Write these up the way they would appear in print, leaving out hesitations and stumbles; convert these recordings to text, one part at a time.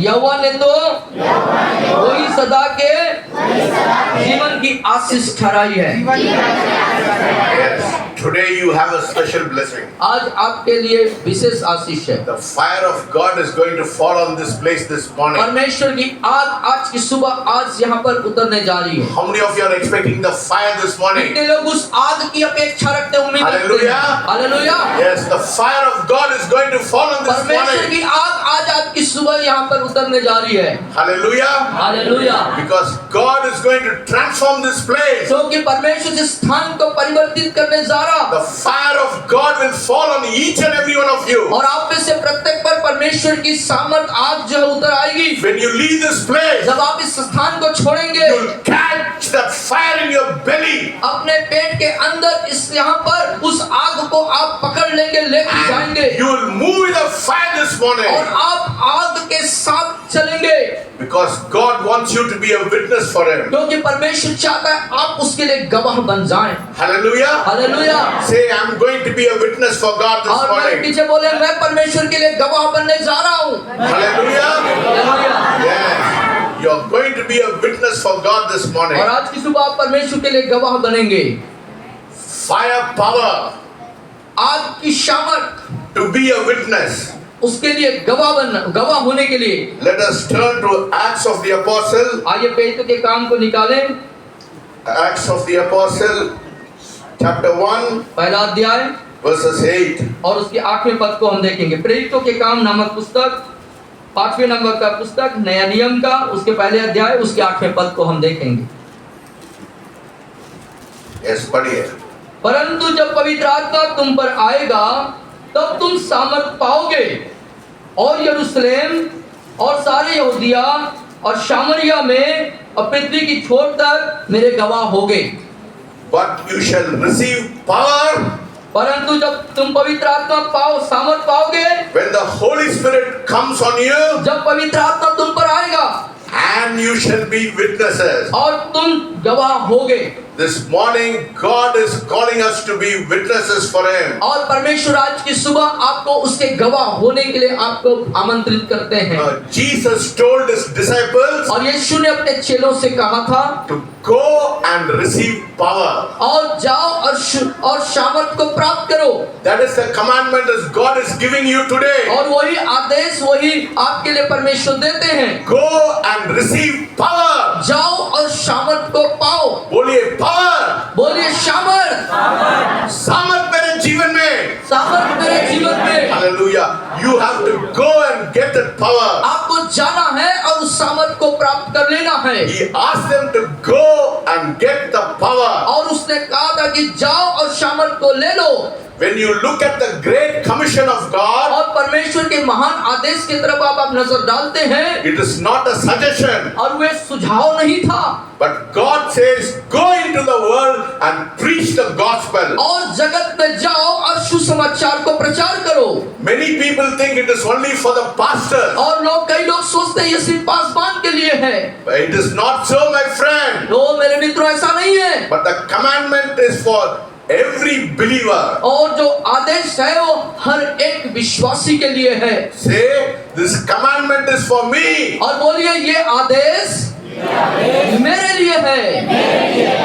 यहोवा ने तो वही सदा के जीवन की आशीष ठहराई है। Yes. Today you have a special blessing. आज आपके लिए विशेष आशीष है। The fire of God is going to fall on this place this morning. परमेश्वर की आग आज की सुबह आज यहाँ पर उतरने जा रही है। How many of you are expecting the fire this morning? कितने लोग उस आग की अपेक्षा रखते हैं, उम्मीद रखते हैं? Hallelujah. Hallelujah. Yes, the fire of God is going to fall on this परमेश्वर morning. की आग आज आपकी सुबह यहाँ पर उतरने जा रही है। Hallelujah. Hallelujah. Because God is going to transform this place. क्योंकि परमेश्वर जिस स्थान को परिवर्तित करने जा रहा, The fire of God will fall on each and every one of you. और आप में से प्रत्येक पर परमेश्वर की सामर्थ आग जो है उतर आएगी। When you leave this place, जब आप इस स्थान को छोड़ेंगे, you'll catch that fire in your belly. अपने पेट के अंदर इस यहाँ पर उस आग को आप पकड़ लेंगे, लेकर जाएंगे, You will move with the fire this morning. और आप आग के साथ चलेंगे। Because God wants you to be a witness for Him. क्योंकि परमेश्वर चाहता है आप उसके लिए गवाह बन जाएं। Hallelujah. Hallelujah. Say, I'm going to be a witness for God this और मेरे morning. पीछे बोले, मैं परमेश्वर के लिए गवाह बनने जा रहा हूँ। Hallelujah. Hallelujah. Yes. You're going to be a witness for God this morning. और आज की सुबह आप परमेश्वर के लिए गवाह बनेंगे। Fire power आग की सामर्थ, to be a witness. उसके लिए गवाह होने के लिए। Let us turn to Acts of the Apostle. आइए प्रेरितों के काम को निकालें। Acts of the Apostle, chapter 1, पहला अध्याय verses 8. और उसके 8वें पद को हम देखेंगे। प्रेरितों के काम नामक पुस्तक 5वें नंबर का पुस्तक, नया नियम का, उसके पहले अध्याय उसके 8वें पद को हम देखेंगे। Yes, पढ़िए. परंतु जब पवित्र आत्मा तुम पर आएगा तब तुम सामर्थ पाओगे और यरूशलेम और सारे यहूदिया और सामरिया में और पृथ्वी की छोर तक मेरे गवाह होगे। But you shall receive power परंतु जब तुम पवित्र आत्मा सामर्थ पाओगे, when the Holy Spirit comes on you, जब पवित्र आत्मा तुम पर आएगा and you shall be witnesses. और तुम गवाह होगे। This morning, God is calling us to be witnesses for Him. और परमेश्वर आज की सुबह आपको उसके गवाह होने के लिए आपको आमंत्रित करते हैं। Jesus told His disciples और यीशु ने अपने चेलों से कहा था to go and receive power. और जाओ और सामर्थ को प्राप्त करो। That is the commandment that God is giving you today. और वही आदेश वही आपके लिए परमेश्वर देते हैं। Go and receive power. जाओ और सामर्थ को पाओ। बोलिए power. बोलिए सामर्थ। सामर्थ मेरे जीवन में. सामर्थ मेरे जीवन में। Hallelujah. You have to go and get that power. आपको जाना है और उस सामर्थ को प्राप्त कर लेना है। He asked them to go and get the power. और उसने कहा था कि जाओ और सामर्थ को ले लो। When you look at the great commission of God, और परमेश्वर के महान आदेश की तरफ आप नजर डालते हैं, it is not a suggestion, और वे सुझाव नहीं था, but God says, go into the world and preach the gospel. और जगत में जाओ और सुसमाचार को प्रचार करो। Many people think it is only for the pastors. और कई लोग सोचते हैं ये सिर्फ पासवान के लिए है। But it is not so, my friend. तो मेरे मित्रों ऐसा नहीं है। But the commandment is for every believer. और जो आदेश है वो हर एक विश्वासी के लिए है। Say, this commandment is for me. और बोलिए ये आदेश मेरे लिए है।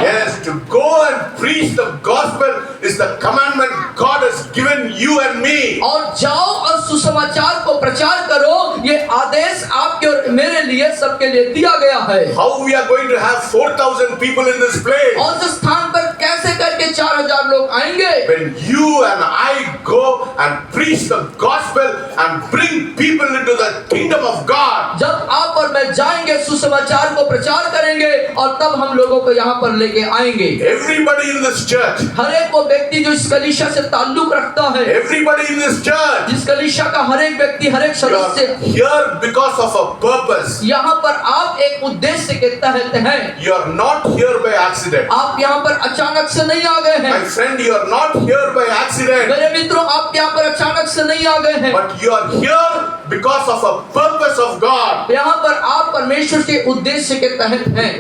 Yes, to go and preach the gospel is the commandment God has given you and me. और जाओ और सुसमाचार को प्रचार करो, ये आदेश आपके और मेरे लिए सबके लिए दिया गया है। How we are going to have 4,000 people in this place? और इस स्थान पर कैसे करके 4,000 लोग आएंगे? When you and I go and preach the gospel and bring people into the kingdom of God. जब आप और मैं जाएंगे, सुसमाचार को प्रचार करेंगे और तब हम लोगों को यहाँ पर लेके आएंगे। Everybody in this church. हर एक वो व्यक्ति जो इस कलीसिया से ताल्लुक रखता है, Everybody in this church. जिस कलीसिया का हर एक व्यक्ति, हर एक You are सदस्य here because of a purpose. यहाँ पर आप एक उद्देश्य के तहत हैं। You are not here by accident. आप यहाँ पर अचानक से नहीं आ गए हैं। My friend, you are not here by accident. मेरे मित्रों, आप यहाँ पर अचानक से नहीं आ गए हैं। But you are here because of a purpose of God. यहाँ पर आप परमेश्वर के उद्देश्य के तहत हैं।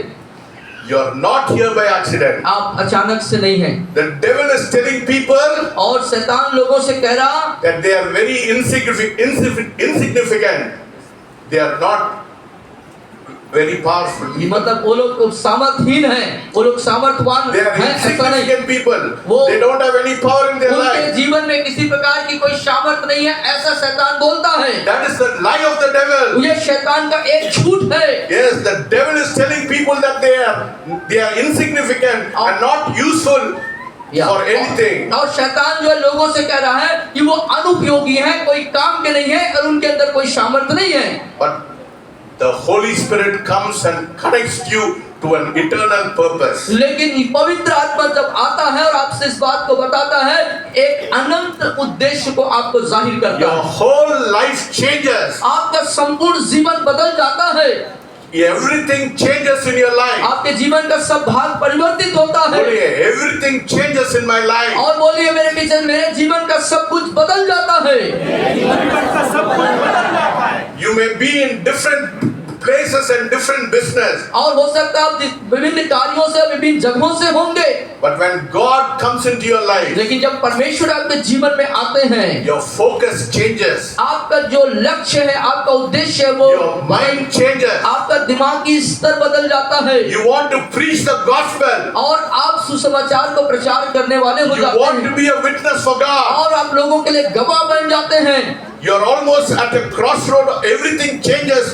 You are not here by accident. आप अचानक से नहीं हैं। The devil is telling people और शैतान लोगों से कह रहा that they are very insignificant. they are not very powerful. ये मतलब वो लोग सामर्थहीन हैं, वो लोग सामर्थवान They are हैं, ऐसा नहीं। insignificant people. वो- They don't have any power in their उनके life. जीवन में किसी प्रकार की कोई सामर्थ नहीं है, ऐसा शैतान बोलता है। That is the lie of the devil. ये शैतान का एक झूठ है। Yes, the devil is telling people that they are insignificant and not useful for anything. और शैतान जो है लोगों से कह रहा है कि वो अनुपयोगी हैं, कोई काम के नहीं है और उनके अंदर कोई सामर्थ नहीं है। But the Holy Spirit comes and connects you to an eternal purpose. लेकिन पवित्र आत्मा जब आता है और आपसे इस बात को बताता है, एक अनंत उद्देश्य को आपको जाहिर करता Your है। whole life changes. आपका संपूर्ण जीवन बदल जाता है। Everything changes in your life. आपके जीवन का सब भाग परिवर्तित होता है। बोलिए, everything changes in my life. और बोलिए मेरे पीछे, मेरे जीवन का सब कुछ बदल जाता है। You may be in different places and different business. और हो सकता है आप विभिन्न कार्यों से, विभिन्न जगहों से होंगे, But when God comes into your life, लेकिन जब परमेश्वर आपके जीवन में आते हैं, your focus changes. आपका जो लक्ष्य है, आपका उद्देश्य है, वो Your mind changes. आपका दिमागी स्तर बदल जाता है। You want to preach the gospel. और आप सुसमाचार को प्रचार करने वाले हो You जाते want to हैं be a witness for God. और आप लोगों के लिए गवाह बन जाते हैं। You're almost at a crossroad. Everything changes.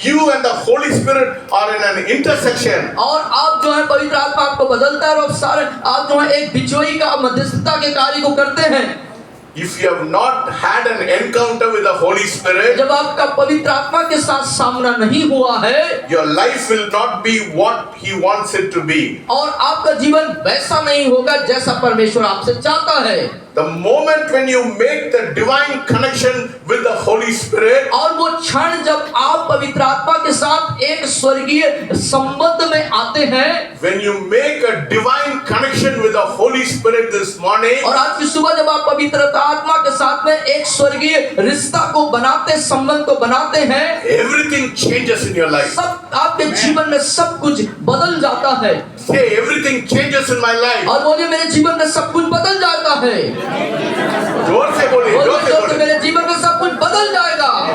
You and the Holy Spirit are in an intersection. और आप जो है पवित्र आत्मा आपको बदलता है और सारे आप जो है एक बिचौई का मध्यस्थता के कार्य को करते हैं। If you have not had an encounter with the Holy Spirit, जब आपका पवित्र आत्मा के साथ सामना नहीं हुआ है, your life will not be what He wants it to be. और आपका जीवन वैसा नहीं होगा जैसा परमेश्वर आपसे चाहता है। The moment when you make the divine connection with the Holy Spirit, और वो क्षण जब आप पवित्र आत्मा के साथ एक स्वर्गीय संबंध में आते हैं, when you make a divine connection with the Holy Spirit this morning, और आज की सुबह जब आप पवित्र आत्मा के साथ में एक स्वर्गीय रिश्ता को बनाते, संबंध को बनाते हैं, everything changes in your life. सब आपके जीवन में सब कुछ बदल जाता है। Say, everything changes in my life. और बोलिए मेरे जीवन में सब कुछ बदल जाता है। जोर से बोलिए, जोर बोलिए से जोर से, बोलिए. मेरे जीवन में सब कुछ बदल जाएगा।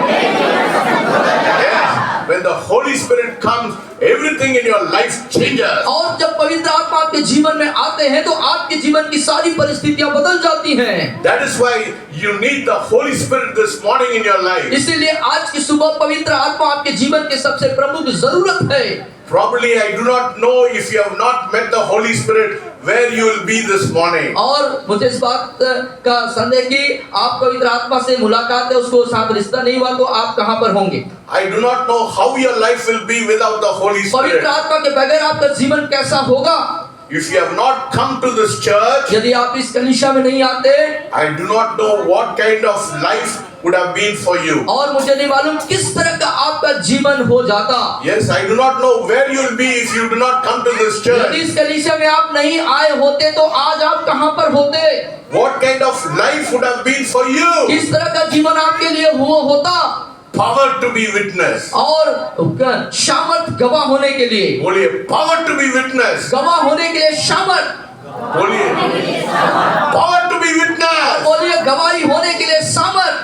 Yes, when the Holy Spirit comes, everything in your life changes. और जब पवित्र आत्मा आपके जीवन में आते हैं तो आपके जीवन की सारी परिस्थितियां बदल जाती हैं। That is why you need the Holy Spirit this morning in your life. इसीलिए आज की सुबह पवित्र आत्मा आपके जीवन की सबसे प्रमुख जरूरत है। Probably I do not know if you have not met the Holy Spirit where you will be this morning. और मुझे इस बात का संदेह कि आप पवित्र आत्मा से मुलाकात है, उसको साथ रिश्ता नहीं हुआ तो आप कहां पर होंगे। I do not know how your life will be without the Holy पवित्र Spirit. आत्मा के बगैर आपका जीवन कैसा होगा। If you have not come to this church, यदि आप इस कलीसिया में नहीं आते, I do not know what kind of life would have been for you. और मुझे नहीं मालूम किस तरह का आपका जीवन हो जाता। Yes, I do not know where you will be if you do not come to this यदि church. इस कलीसिया में आप नहीं आए होते तो आज आप कहां पर होते। What kind of life would have been for you? किस तरह का जीवन आपके लिए हुआ होता। Power to be witness. और सामर्थ गवाह होने के लिए, बोलिए, power to be witness. गवाह होने के लिए सामर्थ, बोलिए, power to be witness. बोलिए गवाही होने के लिए सामर्थ।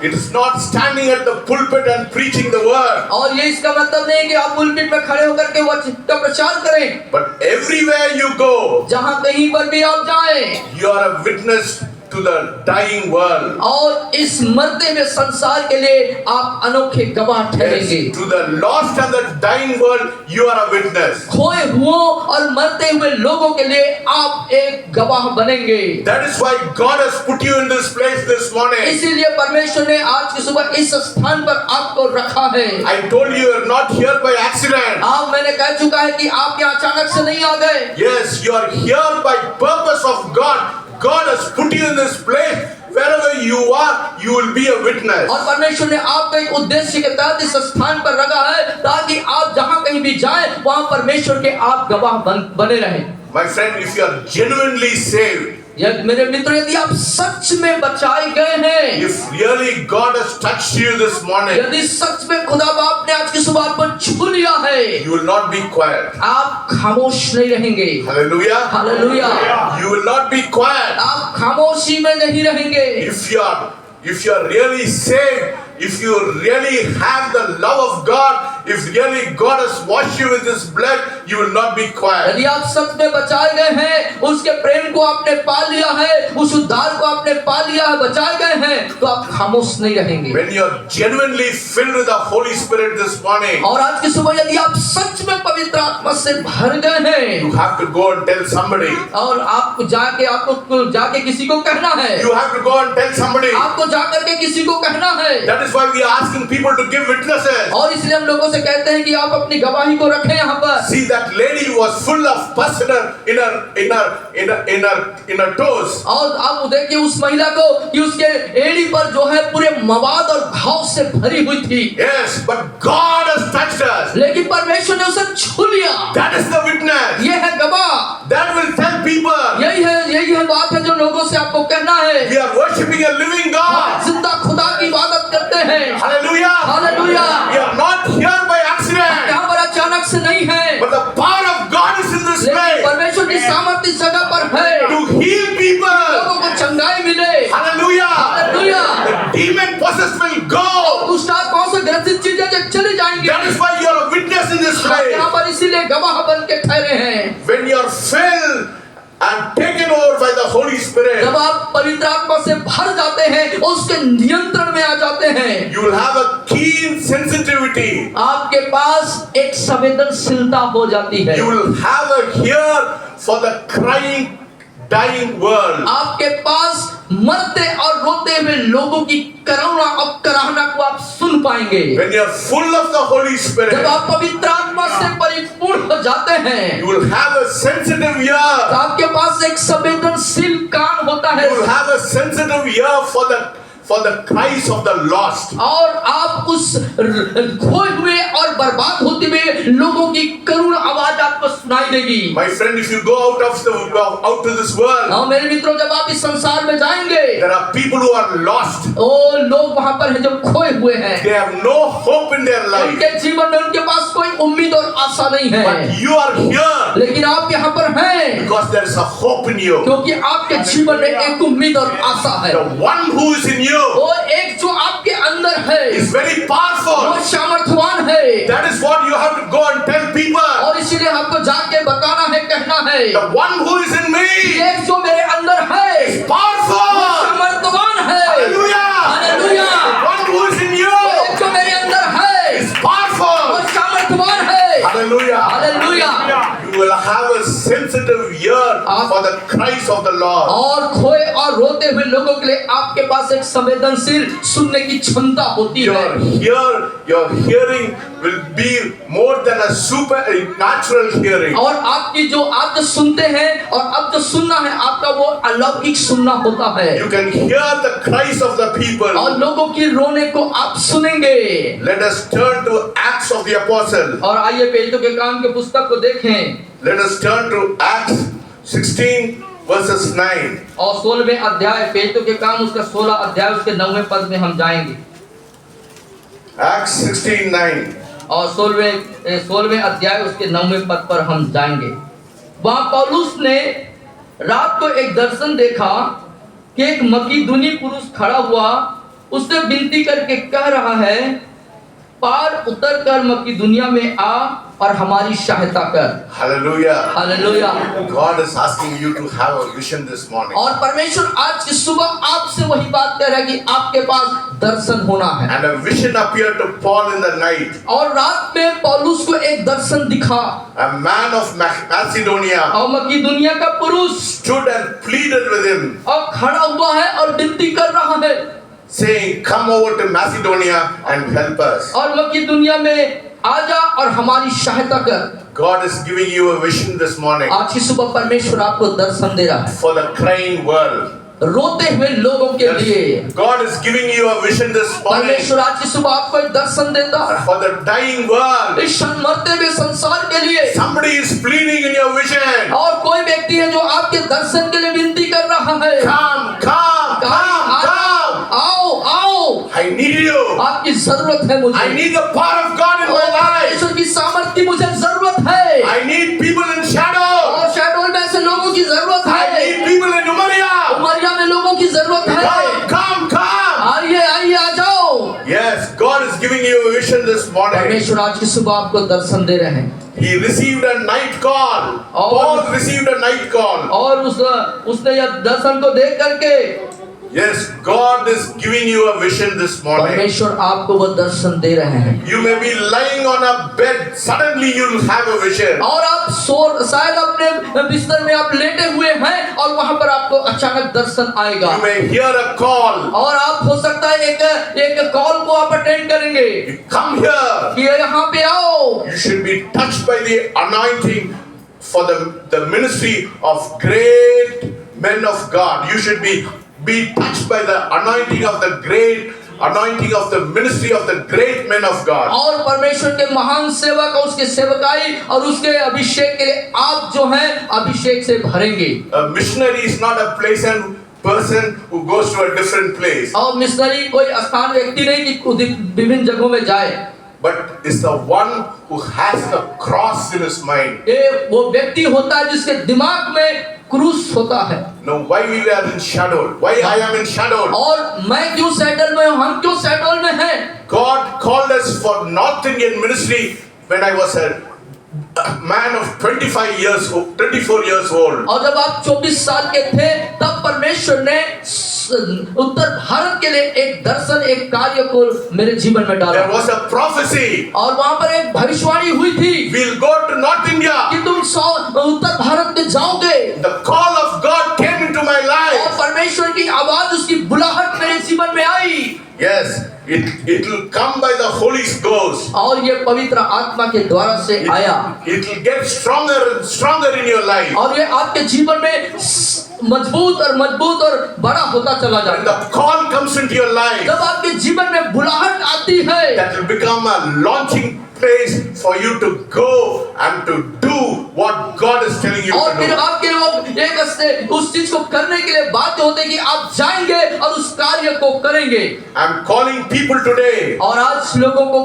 It is not standing at the pulpit and preaching the word, और ये इसका मतलब नहीं है कि आप पुलपिट में खड़े होकर के वचन का प्रचार करें। but everywhere you go, जहां कहीं पर भी आप जाएं, you are a witness to the dying world. और इस मरते हुए संसार के लिए आप अनोखे गवाह ठहरेंगे। Yes, to the lost and the dying world, you are a witness. खोए हुओं और मरते हुए लोगों के लिए आप एक गवाह बनेंगे। That is why God has put you in this place this morning. इसीलिए परमेश्वर ने आज की सुबह इस स्थान पर आपको रखा है। I told you are not here by accident. आप मैंने कह चुका है कि आप यहाँ अचानक से नहीं आ गए। Yes, you are here by purpose of God. God has put you in this place. Wherever you are, you will be a witness. और परमेश्वर ने आपको एक उद्देश्य के तहत इस स्थान पर रखा है ताकि आप जहाँ कहीं भी जाएं वहाँ परमेश्वर के आप गवाह बने रहें। My friend, if you are genuinely saved, मेरे मित्र, यदि आप सच में बचाए गए हैं, if really God has touched you this morning, यदि सच में खुदा बाप ने आज की सुबह आपको छू लिया है, you will not be quiet. आप खामोश नहीं रहेंगे। Hallelujah. Hallelujah. You will not be quiet. आप खामोशी में नहीं रहेंगे। If you are really saved, if you really have the love of God, if really God has washed you with His blood, you will not be quiet. यदि आप सच में बचाए गए हैं, उसके प्रेम को आपने पा लिया है, उस उद्धार को आपने पा लिया है, बचाए गए हैं, तो आप खामोश नहीं रहेंगे। When you are genuinely filled with the Holy Spirit this morning, और आज की सुबह यदि आप सच में पवित्र आत्मा से भर गए हैं, you have to go and tell somebody. और आपको जाके किसी को कहना है, You have to go and tell somebody. आपको जाकर के किसी को कहना है। That is why we are asking people to give witnesses. और इसलिए हम लोगों से कहते हैं कि आप अपनी गवाही को रखें यहाँ पर। See, that lady was full of pus in her toes. और आप देखिए उस महिला को कि उसके एड़ी पर जो है पूरे मवाद और घाव से भरी हुई थी। Yes, but God has touched us. लेकिन परमेश्वर ने उसे छू लिया। That is the witness. ये है गवाह। That will tell people. यही है बात है जो लोगों से आपको कहना है। We are worshiping a living God. जिंदा खुदा की इबादत करते हैं। Hallelujah. Hallelujah. We are not here by accident. यहाँ पर अचानक से नहीं है। But the power of God is in this लेकिन place. परमेश्वर की सामर्थ्य इस जगह पर है। To heal people. लोगों को चंगाई मिले। Hallelujah. Hallelujah. The demon possessed will go. दुष्ट आत्माओं से ग्रसित चीजें जो चली जाएंगी। That is why you are a witness in this आप place. यहाँ पर इसीलिए गवाह बन के ठहरे हैं। When you are filled and taken over by the Holy Spirit, जब आप पवित्र आत्मा से भर जाते हैं, उसके नियंत्रण में आ जाते हैं, you will have a keen sensitivity. आपके पास एक संवेदनशीलता हो जाती है। You will have a ear for the crying, dying world. आपके पास मरते और रोते हुए लोगों की करुणा और कराहना को आप सुन पाएंगे। When you are full of the Holy Spirit, जब आप पवित्र आत्मा से परिपूर्ण हो जाते हैं, you will have a sensitive तो ear. आपके पास एक संवेदनशील कान होता है। You will have a sensitive ear for the cries of the lost. और आप उस खोए हुए और बर्बाद होते हुए लोगों की करुण आवाज आपको सुनाई देगी। My friend, if you go out to this world, हाँ मेरे मित्रों, जब आप इस संसार में जाएंगे, there are people who are lost. ओ लोग वहाँ पर हैं जो खोए हुए हैं। They have no hope in their life. उनके जीवन में उनके पास कोई उम्मीद और आशा नहीं है। But you are here लेकिन आप यहाँ पर हैं because there is a hope in you. क्योंकि आपके जीवन में एक उम्मीद और आशा है। The one who is in you वो एक जो आपके अंदर है is very वो powerful. सामर्थ्यवान है। That is what you have to go and tell people. और इसीलिए आपको जाके बताना है, कहना है, The one who is in me एक जो मेरे अंदर है is वो powerful. सामर्थ्यवान है। Hallelujah. Hallelujah. The one who is in you एक जो मेरे अंदर है is वो powerful. सामर्थ्यवान है। Hallelujah. Hallelujah. You will have a sensitive ear for the cries of the Lord. और खोए और रोते हुए लोगों के लिए आपके पास एक संवेदनशील सुनने की क्षमता होती है। Your hearing will be more than a supernatural hearing. और आपकी जो आप जो सुनते हैं और अब जो सुनना है आपका वो अलौकिक सुनना होता है। You can hear the cries of the people. और लोगों की रोने को आप सुनेंगे। Let us turn to Acts of the Apostle. और आइए पेतों के काम के पुस्तक को देखें। Let us turn to Acts 16 verses 9. और 16वें अध्याय, पेतों के काम उसका 16 अध्याय उसके 9वें पद में हम जाएंगे। Acts 16:9. और 16वें अध्याय उसके 9वें पद पर हम जाएंगे। वहाँ पौलुस ने रात को एक दर्शन देखा कि एक मकीदुनी पुरुष खड़ा हुआ, उससे विनती करके कह रहा है, पार उतर कर मकीदुनिया में आ और हमारी सहायता कर। Hallelujah. Hallelujah. God is asking you to have a vision this morning. और परमेश्वर आज की सुबह आपसे वही बात कह रहा है कि आपके पास दर्शन होना है। And a vision appeared to Paul in the night. और रात में पौलुस को एक दर्शन दिखा। A man of Macedonia और मकीदुनिया का पुरुष stood and pleaded with him, और खड़ा हुआ है और विनती कर रहा है, saying, "Come over to Macedonia and help us." और मकीदुनिया में आजा और हमारी सहायता कर। God is giving you a vision this morning आज की सुबह परमेश्वर आपको दर्शन दे रहा है, for the crying world. रोते हुए लोगों के लिए। God is giving you a vision this morning परमेश्वर आज की सुबह आपको एक दर्शन देता है for the dying world. इस मरते हुए संसार के लिए। Somebody is pleading in your vision. और कोई व्यक्ति है जो आपके दर्शन के लिए विनती कर रहा है, Come, come, come, come. आओ आओ, I need you. आपकी जरूरत है मुझे। I need the power of God in my life. परमेश्वर की सामर्थ्य की मुझे जरूरत है। I need people in shadow. और शैडोल में ऐसे लोगों की जरूरत I है। need people in Umaria. Umaria में लोगों की जरूरत है। Come, come, come. आइए आइए आ जाओ। Yes, God is giving you a vision this morning. परमेश्वर आज की सुबह आपको दर्शन दे रहे हैं। He received a night call. Paul received a night call. और उसने यह दर्शन को देख करके Yes, God is giving you a vision this morning. परमेश्वर आपको वो दर्शन दे रहे हैं। You may be lying on a bed, suddenly you will have a vision. और आप शायद अपने बिस्तर में आप लेटे हुए हैं और वहां पर आपको अचानक दर्शन आएगा। You may hear a call. और आप हो सकता है एक कॉल को आप अटेंड करेंगे You come here. कि यहाँ पे आओ। You should be touched by the anointing for the ministry of great men of God. You should be touched by the anointing of the ministry of the great men of God. और परमेश्वर के महान सेवक और उसके सेवकाई और उसके अभिषेक के लिए आप जो हैं अभिषेक से भरेंगे। A missionary is not a place and person who goes to a different place. और मिशनरी कोई स्थान व्यक्ति नहीं कि विभिन्न जगहों में जाए, but is the one who has the cross in his mind. ये वो व्यक्ति होता है जिसके दिमाग में क्रूस होता है। Now why we are in shadow? Why I am in shadow? और मैं क्यों सैडल में हूँ, हम क्यों सैडल में हैं? God called us for North Indian ministry when I was a man of 24 years old. और जब आप 24 साल के थे तब परमेश्वर ने उत्तर भारत के लिए एक दर्शन, एक कार्य को मेरे जीवन में डाला। There was a prophecy. और वहाँ पर एक भविष्यवाणी हुई थी We'll go to North India. कि तुम उत्तर भारत में जाओगे। The call of God came into my और life. परमेश्वर की आवाज, उसकी बुलाहट मेरे जीवन में आई। Yes, it will come by the Holy Ghost. और ये पवित्र आत्मा के द्वारा से आया। It will get stronger and stronger in your life. और ये आपके जीवन में मजबूत और बड़ा होता चला When जाता the call comes into your है। life, जब आपके जीवन में बुलाहट आती है, that will become a launching place for you to go and to do what God is telling you और to फिर do. आपके लोग एक उस चीज को करने के लिए बाध्य होते हैं कि आप जाएंगे और उस कार्य को करेंगे। I'm calling people today और आज लोगों को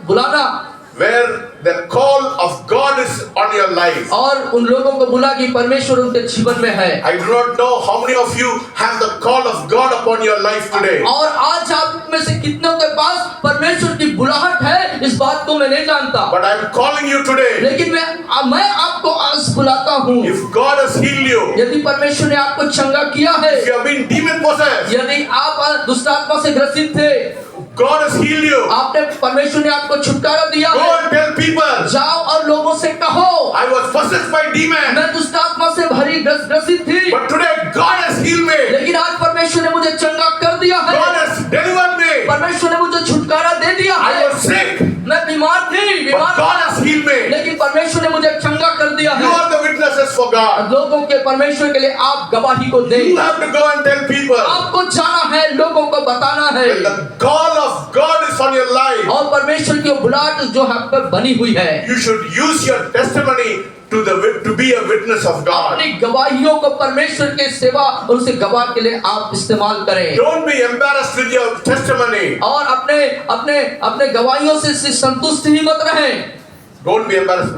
बुलाना where the call of God is on your life. और उन लोगों को बुला कि परमेश्वर उनके जीवन में है। I do not know how many of you have the call of God upon your life today. और आज आप में से कितनों के पास परमेश्वर की बुलाहट है, इस बात को मैं नहीं जानता। But I am calling you today. लेकिन मैं आपको आज बुलाता हूँ। If God has healed you, यदि परमेश्वर ने आपको चंगा किया है, if you have been demon possessed, यदि आप दुष्ट आत्मा से ग्रसित थे, God has healed you. आपने परमेश्वर ने आपको छुटकारा दिया Go है, and tell people, जाओ और लोगों से कहो I was possessed by demon, मैं दुष्ट आत्मा से भरी ग्रसित थी, but today God has healed me. लेकिन आज परमेश्वर ने मुझे चंगा कर दिया है। God has delivered me. परमेश्वर ने मुझे छुटकारा दे दिया I है। was sick, मैं बीमार थी, but God has healed me. लेकिन परमेश्वर ने मुझे चंगा कर दिया You है। are the witnesses for God. लोगों के परमेश्वर के लिए आप गवाही को दें। You have to go and tell people. आपको जाना है, लोगों को बताना है। When the call of God is on your life, और परमेश्वर की बुलाहट जो हम पर बनी हुई है, you should use your testimony to be a witness of God. अपनी गवाहियों को परमेश्वर के सेवा और उसे गवाह के लिए आप इस्तेमाल करें। Don't be embarrassed with your testimony. और अपने गवाहियों से संतुष्ट ही मत रहें। Don't be embarrassed.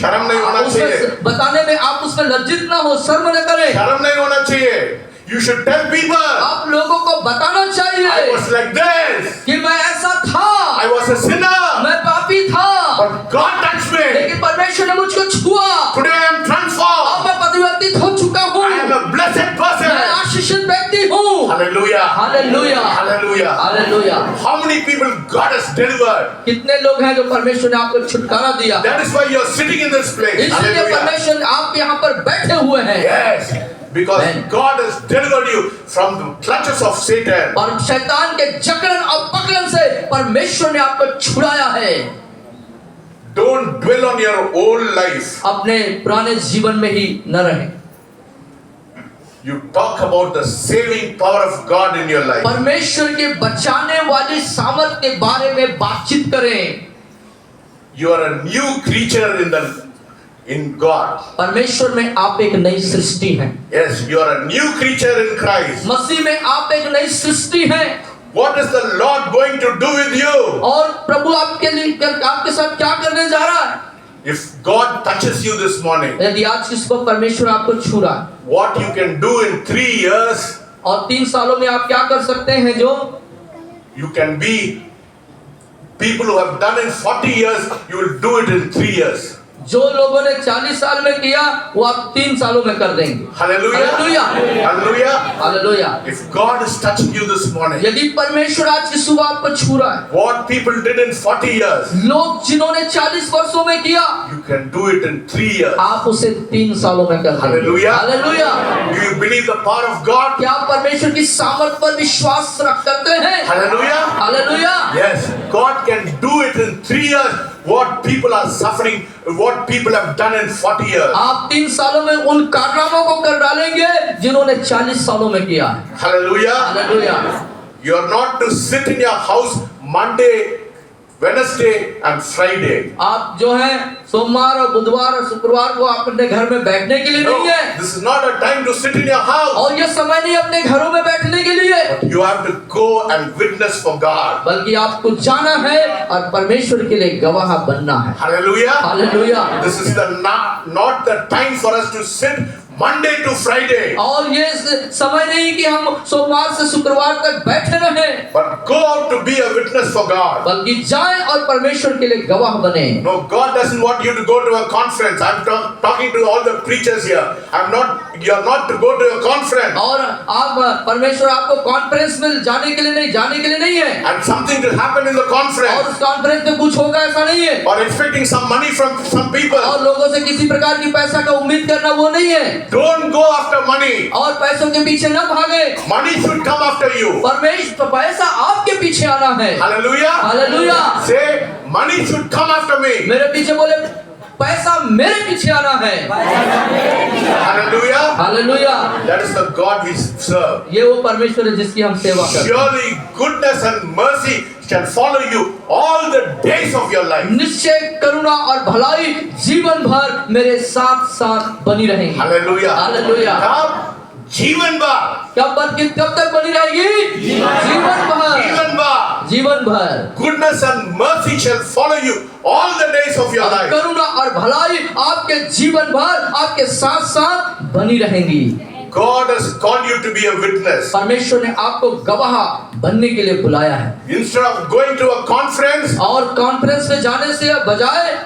शर्म नहीं होना चाहिए. उसमें बताने में आप उसमें लज्जित ना हो, शर्म न करें। शर्म नहीं होना चाहिए. You should tell people, आप लोगों को बताना I चाहिए was like this. कि मैं ऐसा था, I was a sinner. मैं पापी था, But God touched me. लेकिन परमेश्वर ने मुझको छुआ। Today I am transformed. अब मैं परिवर्तित हो चुका हूँ, I am a blessed person. मैं आशीषित व्यक्ति हूँ। Hallelujah. Hallelujah, Hallelujah. Hallelujah. How many people God has delivered? कितने लोग हैं जो परमेश्वर ने आपको छुटकारा दिया? That is why you are sitting in this place. इसलिए Hallelujah. परमेश्वर आप यहाँ पर बैठे हुए हैं। Yes. Because Amen. God has delivered you from the clutches of Satan. और शैतान के जकड़न और पकड़न से परमेश्वर ने आपको छुड़ाया है। Don't dwell on your old life. अपने पुराने जीवन में ही न रहें। You talk about the saving power of God in your life. परमेश्वर के बचाने वाली सामर्थ के बारे में बातचीत करें। You are a new creature in God. परमेश्वर में आप एक नई सृष्टि हैं। Yes, you are a new creature in Christ. मसीह में आप एक नई सृष्टि हैं। What is the Lord going to do with you? और प्रभु आपके साथ क्या करने जा रहा है? If God touches you this morning, यदि आज की सुबह परमेश्वर आपको छू रहा है, what you can do in 3 years, और 3 सालों में आप क्या कर सकते हैं? जो You can be people who have done in 40 years, you will do it in 3 years. जो लोगों ने 40 साल में किया वो आप 3 सालों में कर देंगे। Hallelujah. Hallelujah, Hallelujah. Hallelujah. If God is touching you this morning, यदि परमेश्वर आज की सुबह आपको छू रहा है, what people did in 40 years, लोग जिन्होंने 40 वर्षों में किया, you can do it in 3 years. आप उसे 3 सालों में कर देंगे। Hallelujah. Hallelujah. Do you believe the power of God? क्या आप परमेश्वर की सामर्थ पर विश्वास रख करते हैं? Hallelujah. Hallelujah. Yes, God can do it in 3 years. What people are suffering, what people have done in 40 years. आप 3 सालों में उन कारनामों को कर डालेंगे जिन्होंने 40 सालों में किया है। Hallelujah. Hallelujah. You are not to sit in your house Monday, Wednesday and Friday. आप जो है सोमवार और बुधवार और शुक्रवार को आप अपने घर में बैठने के लिए No, नहीं है, this is not a time to sit in your house. और ये समय नहीं अपने घरों में बैठने के लिए, You have to go and witness for God. बल्कि आपको जाना है और परमेश्वर के लिए गवाह बनना है। Hallelujah. Hallelujah. This is the not the time for us to sit Monday to Friday. और ये समय नहीं कि हम सोमवार से शुक्रवार तक बैठे रहें, But go out to be a witness for God. बल्कि जाएं और परमेश्वर के लिए गवाह बने। No, God doesn't want you to go to a conference. I'm talking to all the preachers here. You're not to go to a conference. और आप परमेश्वर आपको कॉन्फ्रेंस में जाने के लिए नहीं है, And something to happen in the और conference. उस कॉन्फ्रेंस में कुछ होगा ऐसा नहीं है, Or expecting some money from some people. और लोगों से किसी प्रकार की पैसा का उम्मीद करना वो नहीं है, Don't go after money. और पैसों के पीछे न भागे। Money should come after you. परमेश्वर पैसा आपके पीछे आना है। Hallelujah. Hallelujah. Say, money should come after me. मेरे पीछे बोले, पैसा मेरे पीछे आना है। Hallelujah. Hallelujah. That is the God we serve. ये वो परमेश्वर है जिसकी हम सेवा करते हैं। Surely goodness and mercy shall follow you all the days of your life. निश्चय करुणा और भलाई जीवन भर मेरे साथ साथ बनी रहेंगी। Hallelujah. हालेलुया। कब? जीवन भर. कब तक बनी रहेगी? जीवन भर। जीवन भर. जीवन भर। Goodness and mercy shall follow you all the days of your life. करुणा और भलाई आपके जीवन भर आपके साथ साथ बनी रहेंगी। God has called you to be a witness. परमेश्वर ने आपको गवाह बनने के लिए बुलाया है। Instead of going to a conference, और कॉन्फ्रेंस में जाने से बजाय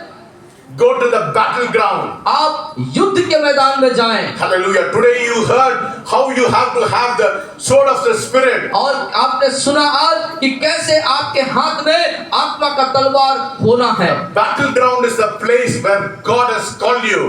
go to the battleground. आप युद्ध के मैदान में जाएं। Hallelujah. Today you heard how you have to have the sword of the Spirit. और आपने सुना आज कि कैसे आपके हाथ में आत्मा का तलवार होना है। Battleground is the place where God has called you.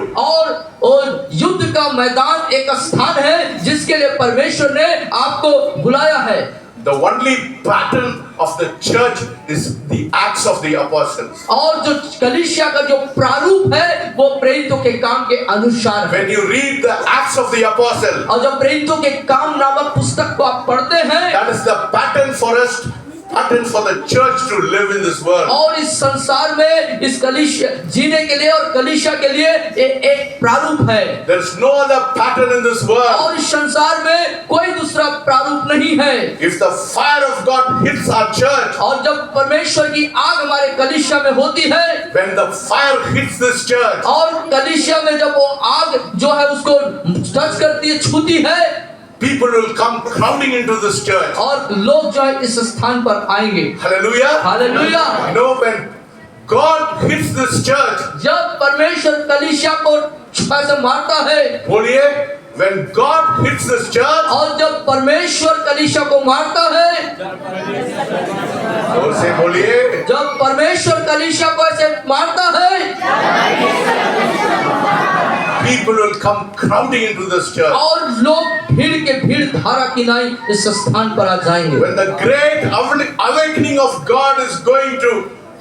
और युद्ध का मैदान एक स्थान है जिसके लिए परमेश्वर ने आपको बुलाया है। The only pattern of the church is the Acts of the Apostles. और जो कलीसिया का जो प्रारूप है वो प्रेरितों के काम के अनुसार है। When you read the Acts of the Apostles, और जब प्रेरितों के काम नामक पुस्तक को आप पढ़ते हैं, that is the pattern for the church to live in this world. और इस संसार में इस कलीसिया जीने के लिए और कलीसिया के लिए एक प्रारूप है। There is no other pattern in this world. और इस संसार में कोई दूसरा प्रारूप नहीं है। If the fire of God hits our church, और जब परमेश्वर की आग हमारे कलीसिया में होती है, when the fire hits this church, और कलीसिया में जब वो आग जो है उसको टच करती है, छूती है, people will come crowding into this church. और लोग जो है इस स्थान पर आएंगे। Hallelujah. Hallelujah. No, when God hits this church, जब परमेश्वर कलीसिया को ऐसे मारता है, बोलिए, when God hits this church, और जब परमेश्वर कलीसिया को मारता है, और से बोलिए, जब परमेश्वर कलीसिया को ऐसे मारता है, people will come crowding into this church. और लोग भीड़ के भीड़ धारा किनाई इस स्थान पर आ जाएंगे। When the great awakening of God is going to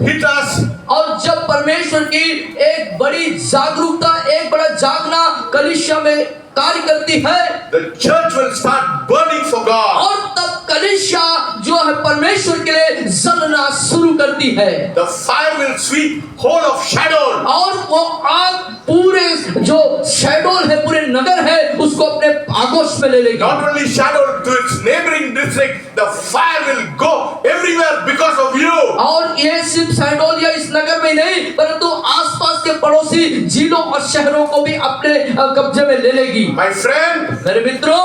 hit us, और जब परमेश्वर की एक बड़ी जागरूकता, एक बड़ा जागना कलीसिया में कार्य करती है, the church will start burning for God. और तब कलीसिया जो है परमेश्वर के लिए जलना शुरू करती है। The fire will sweep whole of Shadow. और वो आग पूरे जो शैडोल है, पूरे नगर है, उसको अपने आगोश में ले लेगी। Not only Shadow, to its neighboring district, the fire will go everywhere because of you. और ये सिर्फ शैडोल या इस नगर में नहीं, परंतु आसपास के पड़ोसी जिलों और शहरों को भी अपने कब्जे में ले लेगी। My friend, मेरे मित्रों,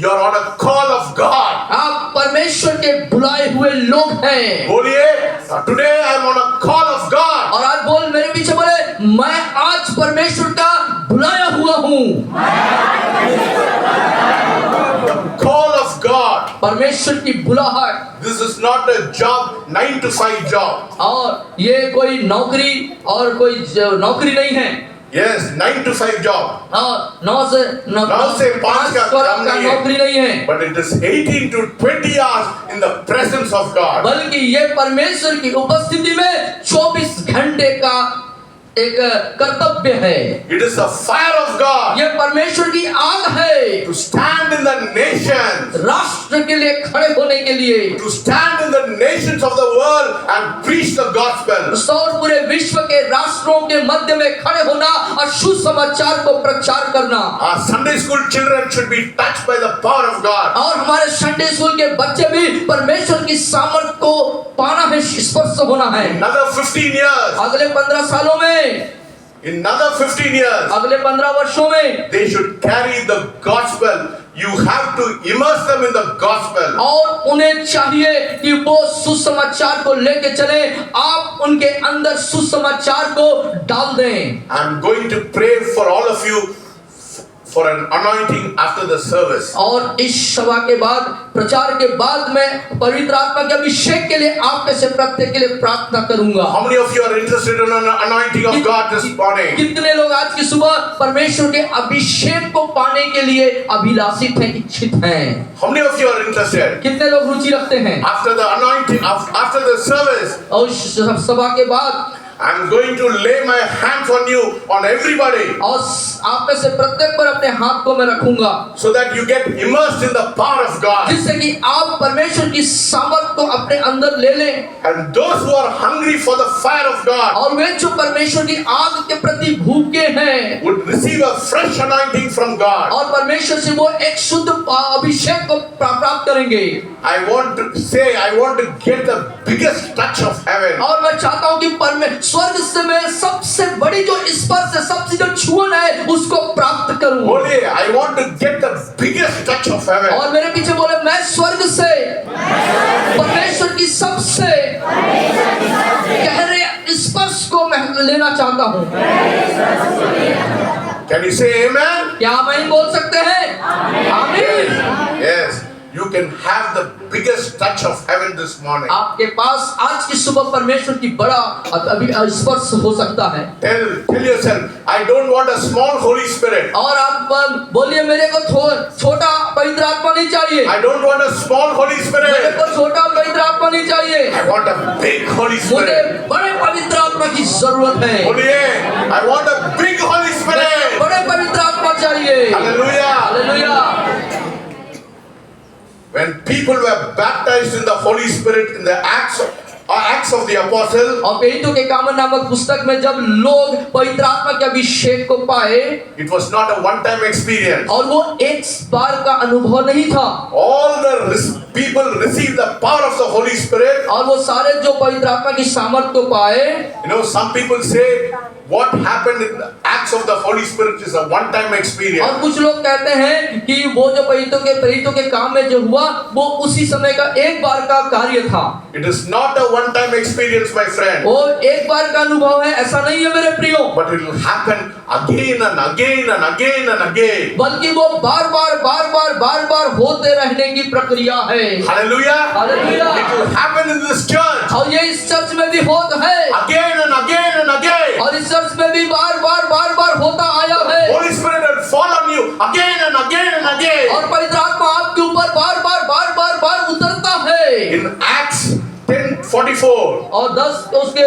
you're on a call of God. आप परमेश्वर के बुलाए हुए लोग हैं। बोलिए, today I'm on a call of God. और आज बोल मेरे पीछे बोले, मैं आज परमेश्वर का बुलाया हुआ हूँ। Call of God. परमेश्वर की बुलाहट। This is not a job, 9 to 5 job. और ये कोई नौकरी और कोई नौकरी नहीं है। Yes, 9 to 5 job. हाँ, 9 से 5 का काम नहीं है। नौकरी नहीं है। But it is 18 to 20 hours in the presence of God. बल्कि ये परमेश्वर की उपस्थिति में 24 घंटे का एक कर्तव्य है। It is the fire of God ये परमेश्वर की आग है। to stand in the nations, राष्ट्र के लिए खड़े होने के लिए, to stand in the nations of the world and preach the gospel. और पूरे विश्व के राष्ट्रों के मध्य में खड़े होना और सुसमाचार को प्रचार करना। Our Sunday school children should be touched by the power of God. और हमारे संडे स्कूल के बच्चे भी परमेश्वर की सामर्थ को पाना है, स्पर्श होना है। Another 15 years, अगले 15 सालों में, in another 15 years, अगले 15 वर्षों में they should carry the gospel. You have to immerse them in the gospel. और उन्हें चाहिए कि वो सुसमाचार को लेके चले। आप उनके अंदर सुसमाचार को डाल दें। I'm going to pray for all of you for an anointing after the service. और इस सभा के बाद, प्रचार के बाद मैं पवित्र आत्मा के अभिषेक के लिए आप में से प्रत्येक के लिए प्रार्थना करूंगा। How many of you are interested in an anointing of God this morning? कितने लोग आज की सुबह परमेश्वर के अभिषेक को पाने के लिए अभिलाषित हैं, इच्छित हैं? How many of you are interested? कितने लोग रुचि रखते हैं? After the anointing, after the service, और इस सभा के बाद I'm going to lay my hands on you, on everybody, और आप में से प्रत्येक पर अपने हाथ को मैं रखूंगा, so that you get immersed in the power of God. जिससे कि आप परमेश्वर की सामर्थ को अपने अंदर ले लें। And those who are hungry for the fire of God और वे जो परमेश्वर की आग के प्रति भूखे हैं, would receive a fresh anointing from God. और परमेश्वर से वो एक शुद्ध अभिषेक को प्राप्त करेंगे। I want to get the biggest touch of heaven. और मैं चाहता हूँ कि स्वर्ग से मैं सबसे बड़ी जो स्पर्श है, सबसे जो छुअन है, उसको प्राप्त करूं। Holy, I want to get the biggest touch of heaven. और मेरे पीछे बोले, मैं स्वर्ग से परमेश्वर की सबसे गहरे स्पर्श को मैं लेना चाहता हूँ। Can you say amen? क्या आमीन बोल सकते हैं? आमीन। Yes. You can have the biggest touch of heaven this morning. आपके पास आज की सुबह परमेश्वर की बड़ा अभी स्पर्श हो सकता है। Tell yourself, I don't want a small Holy Spirit. और आप बोलिए, मेरे को छोटा पवित्र आत्मा नहीं चाहिए। I don't want a small Holy मेरे Spirit. को छोटा पवित्र आत्मा नहीं चाहिए। I want a big Holy मुझे Spirit. बड़े पवित्र आत्मा की जरूरत है। Holy, I want a big Holy Spirit. बड़े पवित्र आत्मा चाहिए। Hallelujah. Hallelujah. When people were baptized in the Holy Spirit in the Acts of the Apostles, और पेरितों के कामों नामक पुस्तक में जब लोग पवित्र आत्मा के अभिषेक को पाए, it was not a one-time experience. और वो एक बार का अनुभव नहीं था। All the people received the power of the Holy Spirit. और वो सारे जो पवित्र आत्मा की सामर्थ को पाए, You know, some people say what happened in the Acts of the Holy Spirit is a one-time experience. और कुछ लोग कहते हैं कि वो जो प्रेरितों के काम में जो हुआ, वो उसी समय का एक बार का कार्य था। It is not a one-time experience, my friend. वो एक बार का अनुभव है, ऐसा नहीं है मेरे प्रियो। But it will happen again and again and again and again. बल्कि वो बार बार होते रहने की प्रक्रिया है। Hallelujah. Hallelujah. It will happen in this church और ये इस चर्च में भी होता है, again and again and again. और इस चर्च में भी बार बार होता आया है। Holy Spirit will fall on you again and again and again. और पवित्र आत्मा आपके ऊपर बार उतरता है। In Acts 10:44. और 10 उसके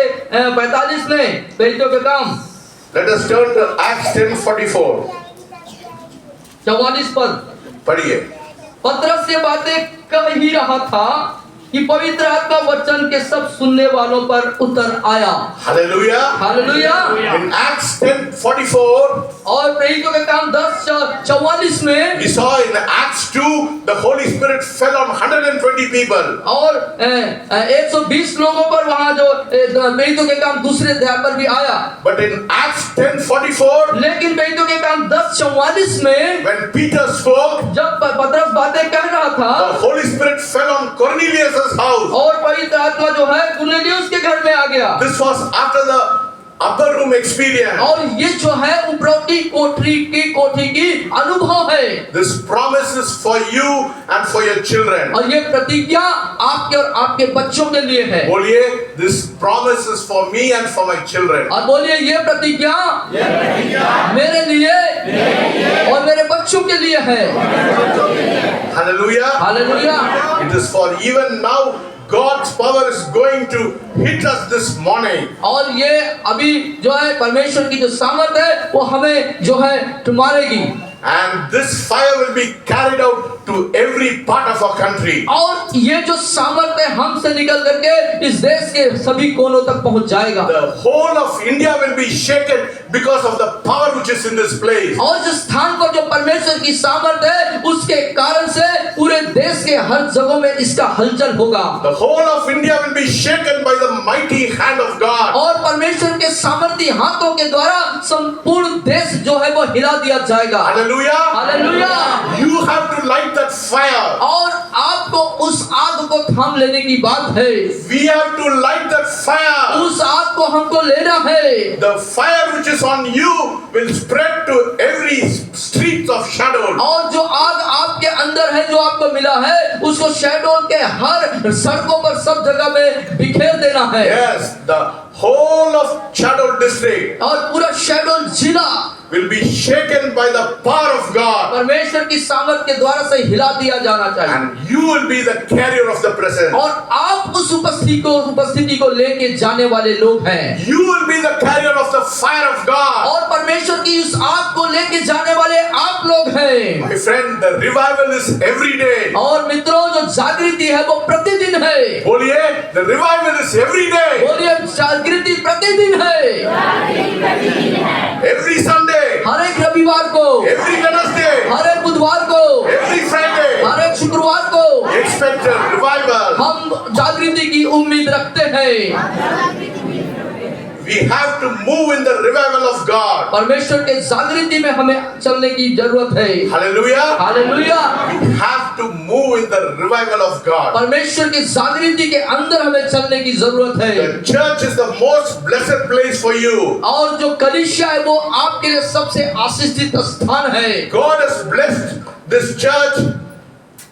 45 में प्रेरितों के काम, Let us turn to Acts 10:44. 44 पद। पढ़िए. पतरस ये बातें कह ही रहा था कि पवित्र आत्मा वचन के सब सुनने वालों पर उतर आया। Hallelujah. हालेलुया। In Acts 10:44, और प्रेरितों के काम 10:44 में we saw in Acts 2, the Holy Spirit fell on 120 people. और 120 लोगों पर वहां जो प्रेरितों के काम दूसरे अध्याय पर भी आया। But in Acts 10:44, लेकिन प्रेरितों के काम 10:44 में when Peter spoke, जब पतरस बातें कह रहा the था Holy Spirit fell on Cornelius' house. और पवित्र आत्मा जो है कुरनेलियुस के घर में आ गया। This was after the upper room experience. और ये जो है उपरोक्ति कोठी की अनुभव है। This promise is for you and for your children. और ये प्रतिज्ञा आपके और आपके बच्चों के लिए है। बोलिए, this promise is for me and for my children. और बोलिए ये प्रतिज्ञा मेरे लिए और मेरे बच्चों के लिए है। Hallelujah. Hallelujah. It is for even now. God's power is going to hit us this morning. और ये अभी जो है परमेश्वर की जो सामर्थ है वो हमें जो है मारेगी। And this fire will be carried out to every part of our country. और ये जो सामर्थ है हमसे निकल करके इस देश के सभी कोनों तक पहुंच जाएगा। The whole of India will be shaken because of the power which is in this place. और जिस स्थान पर जो परमेश्वर की सामर्थ है उसके कारण से पूरे देश के हर जगह में इसका हलचल होगा। The whole of India will be shaken by the mighty hand of God. और परमेश्वर के सामर्थी हाथों के द्वारा संपूर्ण देश जो है वो हिला दिया जाएगा। Hallelujah. Hallelujah. You have to light that fire. और आपको उस आग को थाम लेने की बात है। We have to light that fire. उस आग को हमको लेना है। The fire which is on you will spread to every streets of shadow. और जो आग आपके अंदर है जो आपको मिला है उसको शैडोल के हर सड़कों पर सब जगह में बिखेर देना है। Yes, the whole of Shadow district और पूरा शैडोल जिला will be shaken by the power of God. परमेश्वर की सामर्थ के द्वारा से हिला दिया जाना चाहिए। And you will be the carrier of the presence. और आप उस उपस्थिति को लेके जाने वाले लोग हैं। You will be the carrier of the fire of God. और परमेश्वर की उस आग को लेके जाने वाले आप लोग हैं। My friend, the revival is every day. और मित्रों जो जागृति है वो प्रतिदिन है। बोलिए, the revival is every day. बोलिए जागृति प्रतिदिन है। Every Sunday. हर एक रविवार को, Every Wednesday. हर एक बुधवार को, Every Friday. हर एक शुक्रवार को Expect a revival. हम जागृति की उम्मीद रखते हैं। We have to move in the revival of God. परमेश्वर के जागृति में हमें चलने की जरूरत है। Hallelujah. Hallelujah. We have to move in the revival of God. परमेश्वर की जागृति के अंदर हमें चलने की जरूरत है। The church is the most blessed place for you. और जो कलीसिया है वो आपके लिए सबसे आशीषित स्थान है। God has blessed this church.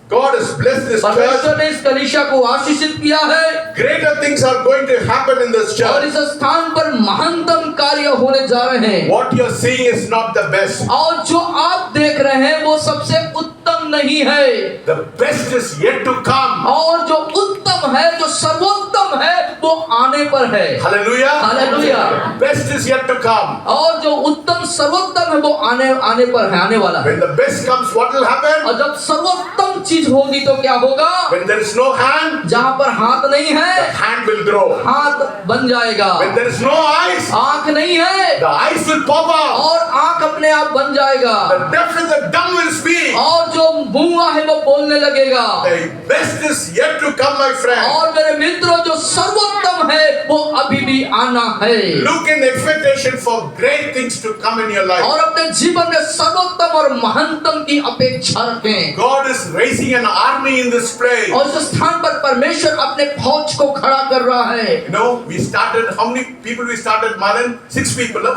God has blessed this church. परमेश्वर ने इस कलीसिया को आशीषित किया है। Greater things are going to happen in this और church. इस स्थान पर महानतम कार्य होने जा रहे हैं। What you are seeing is not the best. और जो आप देख रहे हैं वो सबसे उत्तम नहीं है। The best is yet to come. और जो उत्तम है जो सर्वोत्तम है वो आने पर है। Hallelujah. Hallelujah. Best is yet to come. और जो उत्तम सर्वोत्तम है वो आने पर है, आने वाला है। When the best comes, what will happen? और जब सर्वोत्तम चीज होगी तो क्या होगा? When there is no hand, जहाँ पर हाथ नहीं the है hand will grow. हाथ बन जाएगा। When there is no eyes, आंख नहीं है the eyes will pop out. और आंख अपने आप बन जाएगा। The deaf and the dumb will speak. और जो गूंगा है वो बोलने लगेगा। The best is yet to come, my friend. और मेरे मित्रों जो सर्वोत्तम है वो अभी भी आना है। Look in expectation for great things to come in your life. और अपने जीवन में सर्वोत्तम और महानतम की अपेक्षा रखें। God is raising an army in this place. और इस स्थान पर परमेश्वर अपने फौज को खड़ा कर रहा है। You know, we started, how many people we started, Maran? 6 people, no?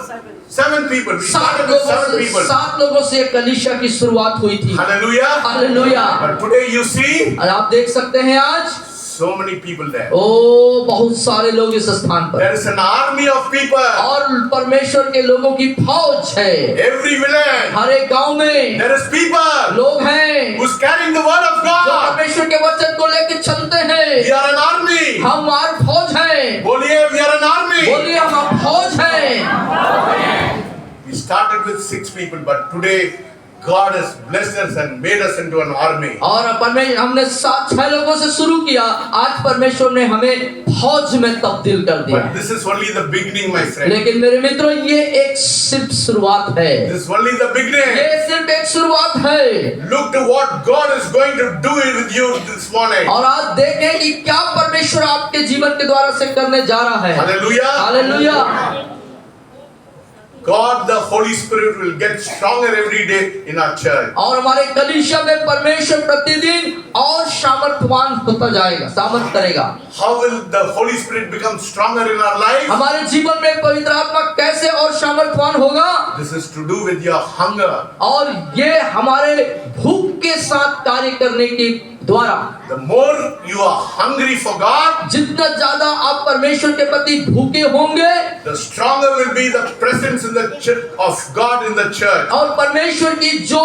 7 people. We started with 7 people. 7 लोगों से कलीसिया की शुरुआत हुई थी। Hallelujah. Hallelujah. But today you see, और आप देख सकते हैं आज so many people there. ओ बहुत सारे लोग इस स्थान पर। There is an army of people. और परमेश्वर के लोगों की फौज है। Every village. हर एक गांव में There is people लोग हैं who's carrying the word of जो God. परमेश्वर के वचन को लेकर चलते हैं। We are an army. हम हमार फौज हैं। बोलिए, we are an army. बोलिए हम फौज हैं। We started with 6 people, but today God has blessed us and made us into an army. और परमेश्वर हमने 6 लोगों से शुरू किया, आज परमेश्वर ने हमें फौज में तब्दील कर दिया। But this is only the beginning, my friend. लेकिन मेरे मित्रों, ये एक सिर्फ शुरुआत है। This is only the beginning. ये सिर्फ एक शुरुआत है। Look to what God is going to do with you this morning. और आज देखें कि क्या परमेश्वर आपके जीवन के द्वारा से करने जा रहा है। Hallelujah. Hallelujah. God, the Holy Spirit, will get stronger every day in our church. और हमारे कलीसिया में परमेश्वर प्रतिदिन और सामर्थ्यवान होता जाएगा, सामर्थ करेगा। How will the Holy Spirit become stronger in our life? हमारे जीवन में पवित्र आत्मा कैसे और सामर्थ्यवान होगा? This is to do with your hunger. और ये हमारे भूख के साथ कार्य करने के द्वारा। The more you are hungry for God, जितना ज्यादा आप परमेश्वर के प्रति भूखे होंगे, the stronger will be the presence in the of God in the church. और परमेश्वर की जो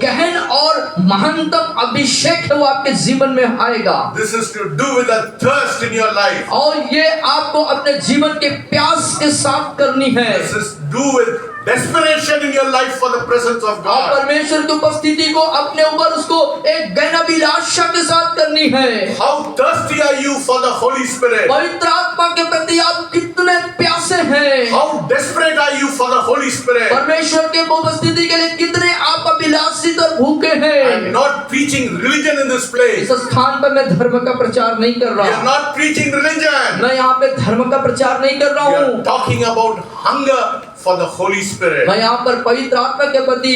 गहन और महानतम अभिषेक है वो आपके जीवन में आएगा। This is to do with the thirst in your life. और ये आपको अपने जीवन के प्यास के साथ करनी है। This is do with desperation in your life for the presence of और God. परमेश्वर की उपस्थिति को अपने ऊपर उसको एक गहन अभिलाषा के साथ करनी है। How thirsty are you for the Holy Spirit? पवित्र आत्मा के प्रति आप कितने प्यासे हैं? How desperate are you for the Holy Spirit? परमेश्वर के उपस्थिति के लिए कितने आप अभिलाषित और भूखे I'm हैं? not preaching religion in this place. इस स्थान पर मैं धर्म का प्रचार नहीं कर We are रहा। not preaching religion. मैं यहाँ पे धर्म का प्रचार नहीं कर रहा We are हूँ। talking about hunger for the Holy Spirit. मैं यहाँ पर पवित्र आत्मा के प्रति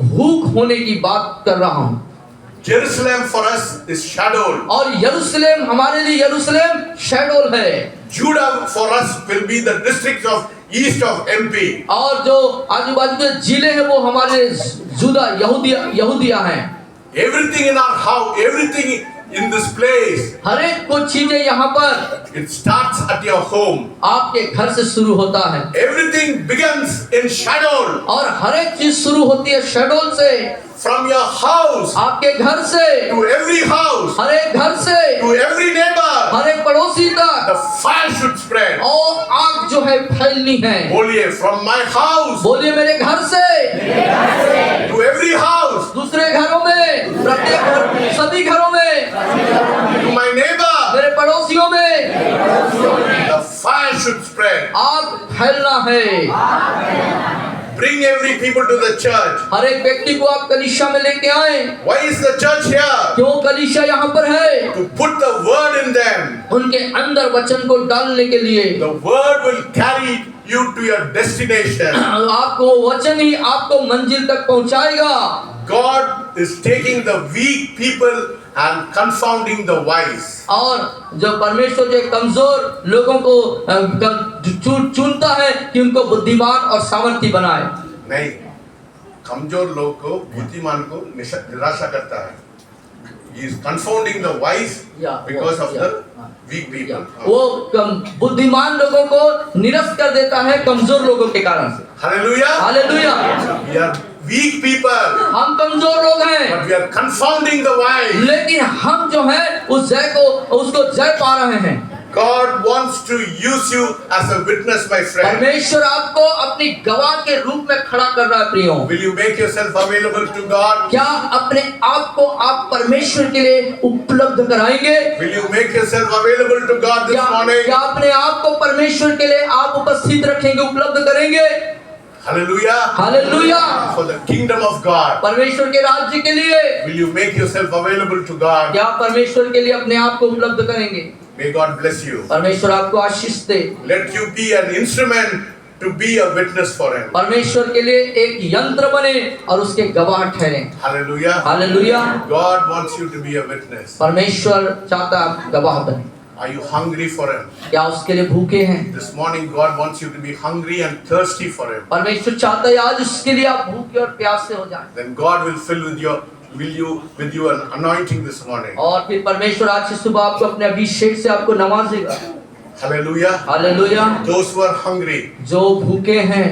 भूख होने की बात कर रहा हूँ। Jerusalem for us is shadowed. और यरूशलेम हमारे लिए यरूशलेम शैडोल है। Judah for us will be the districts of east of MP. और जो आजू बाजू के जिले हैं वो हमारे जुदा यहूदिया हैं। Everything in our house, everything in this place, हर एक कुछ चीजें यहाँ पर it starts at your home. आपके घर से शुरू होता है। Everything begins in shadow. और हर एक चीज शुरू होती है शैडोल से। From your house आपके घर से, to every house, हर एक घर से, to every neighbor, हर एक पड़ोसी तक, the fire should spread. और आग जो है फैलनी है। बोलिए, from my house बोलिए मेरे घर से, to every house, दूसरे घरों में, प्रत्येक घर, सभी घरों में, to my neighbor, मेरे पड़ोसियों में the fire should spread. आग फैलना है। Bring every people to the church. हर एक व्यक्ति को आप कलीसिया में लेके आए। Why is the church here? क्यों कलीसिया यहाँ पर है? To put the word in them. उनके अंदर वचन को डालने के लिए। The word will carry you to your destination. आपको वचन ही आपको मंजिल तक पहुंचाएगा। God is taking the weak people and confounding the wise. और जो परमेश्वर जो कमजोर लोगों को चुनता है कि उनको बुद्धिमान और सामर्थी बनाए। नहीं, कमजोर लोग को, बुद्धिमान को निराशा करता है। He is confounding the wise because of the weak people. वो बुद्धिमान लोगों को निरस्त कर देता है कमजोर लोगों के कारण से। Hallelujah. Hallelujah. We are weak people, हम कमजोर लोग हैं, but we are confounding the wise. लेकिन हम जो है उसको जय पा रहे हैं। God wants to use you as a witness, my friend. परमेश्वर आपको अपनी गवाह के रूप में खड़ा कर रहा है प्रियो। Will you make yourself available to God? क्या अपने आप को आप परमेश्वर के लिए उपलब्ध कराएंगे? Will you make yourself available to God this morning? क्या अपने आप को परमेश्वर के लिए आप उपस्थित रखेंगे, उपलब्ध करेंगे? Hallelujah. Hallelujah. For the kingdom of God. परमेश्वर के राज्य के लिए Will you make yourself available to God? क्या परमेश्वर के लिए अपने आप को उपलब्ध करेंगे? May God bless you. परमेश्वर आपको आशीष दे। Let you be an instrument to be a witness for Him. परमेश्वर के लिए एक यंत्र बने और उसके गवाह ठहरे। Hallelujah. Hallelujah. God wants you to be a witness. परमेश्वर चाहता है आप गवाह बने। Are you hungry for Him? क्या उसके लिए भूखे हैं? This morning God wants you to be hungry and thirsty for Him. परमेश्वर चाहता है आज उसके लिए आप भूखे और प्यासे हो जाएं। Then God will fill with you an anointing this morning. और फिर परमेश्वर आज से सुबह आपको अपने अभिषेक से आपको नवाजेगा। Hallelujah. Hallelujah. Those who are hungry, जो भूखे हैं,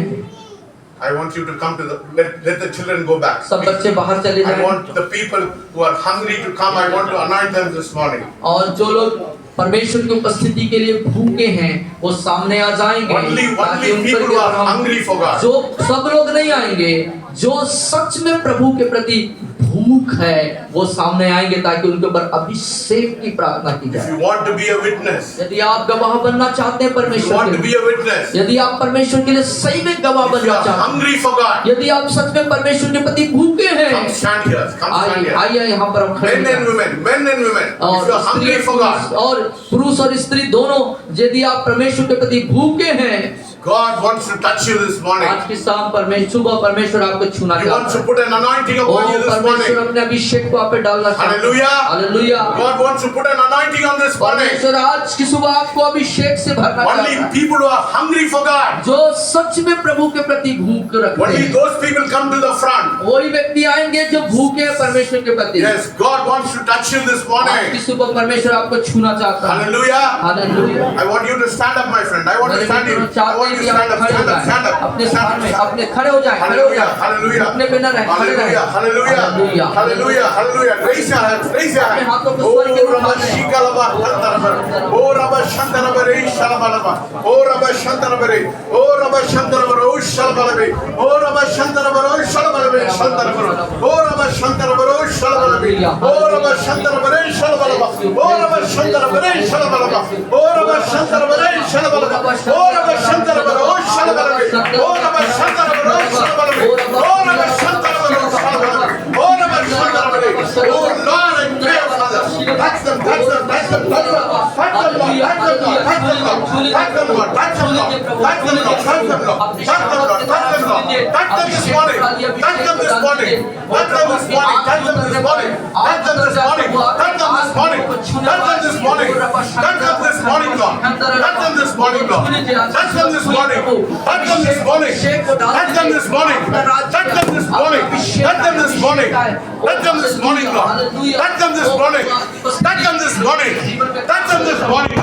I want you to come to let the children go back. सब बच्चे बाहर चले I जाएं। want the people who are hungry to come. I want to anoint them this morning. और जो लोग परमेश्वर की उपस्थिति के लिए भूखे हैं वो सामने आ जाएंगे। Only ताकि उन पर people who are हम- hungry for God. जो सब लोग नहीं आएंगे, जो सच में प्रभु के प्रति भूख है वो सामने आएंगे ताकि उनके ऊपर अभिषेक की प्रार्थना की If जाए। you want to be a witness, यदि आप गवाह बनना चाहते हैं if you परमेश्वर want के to be लिए, a witness, यदि आप परमेश्वर के लिए सही में गवाह if you बनना are चाहते हैं, hungry for God, यदि आप सच में परमेश्वर के प्रति भूखे हैं, come stand here. Come stand आइए here. आइए यहाँ पर हम खड़े Men and हैं। women, men and women. If और you are hungry for God, और पुरुष और स्त्री दोनों, यदि आप परमेश्वर के प्रति भूखे हैं, God wants to touch you this morning. आज की शाम सुबह परमेश्वर आपको छूना He wants चाहता to है। put an anointing O upon you this परमेश्वर morning. अपने अभिषेक को आप पे डालना चाहता है। Hallelujah. Hallelujah. God wants to put an anointing on this morning. परमेश्वर आज की सुबह आपको अभिषेक से भरना चाहता Only है। people who are hungry for God, जो सच में प्रभु के प्रति भूख रखते only हैं, those people come to the front. वही व्यक्ति आएंगे जो भूखे हैं परमेश्वर के प्रति। Yes, God wants to touch you this आज की morning. सुबह परमेश्वर आपको छूना चाहता है। Hallelujah. Hallelujah. I want you to stand up, my friend. I want to मेरे stand मित्रों, you. I चाहते want हैं you कि to आप stand up, खड़े हो stand up, जाएं, stand up. अपने Stand स्थान up, में stand up. अपने खड़े हो जाएं, खड़े हो Hallelujah, जाएं, hallelujah. अपने पे न रहें, खड़े रहें। Hallelujah, hallelujah, hallelujah. hallelujah, hallelujah. Raise your hands, raise your अपने hands. हाथों को Oh, स्वर्ग की ओर Rabba उठाएं। Shikalaba Shantaraba. Oh, Rabba Shantaraba Re Shalabalaba. Oh, Rabba Shantaraba Re. Oh, Rabba Shantaraba Re Shalabalabe. Oh, Rabba Shantaraba Re Shalabalabe Shantaraba. Oh, Rabba Shantaraba Re Shalabalabe. Oh, Rabba Shantaraba Re Shalabalaba. Oh, Rabba Shantaraba Re Shalabalaba. Oh, Rabba Shantaraba Re Shalabalaba. Oh, Rabba Shantaraba Re Shalabalaba. Oh, Rabba Shantaraba Re Shalabalaba. Oh, Rabba Shantaraba Re Shalabalaba. Oh, Rabba Shantaraba Re. Oh, Lord, I pray, Father. Touch them, touch them, touch them, touch them. Touch them, Lord, touch them, Lord, touch them, Lord. Touch them, Lord, touch them, Lord. Touch them, Lord, touch them, Lord. Touch them, Lord, touch them, Lord. Touch them this morning. Touch them this morning. Touch them this morning. Touch them this morning. Touch them this morning. Touch them this morning. Touch them this morning. Touch them this morning, Lord. Touch them this morning, Lord. Touch them this morning. Touch them this morning. Touch them this morning. Touch them this morning. Touch them this morning. Touch them this morning, Lord. Touch them this morning. Touch them this morning. Touch them this morning.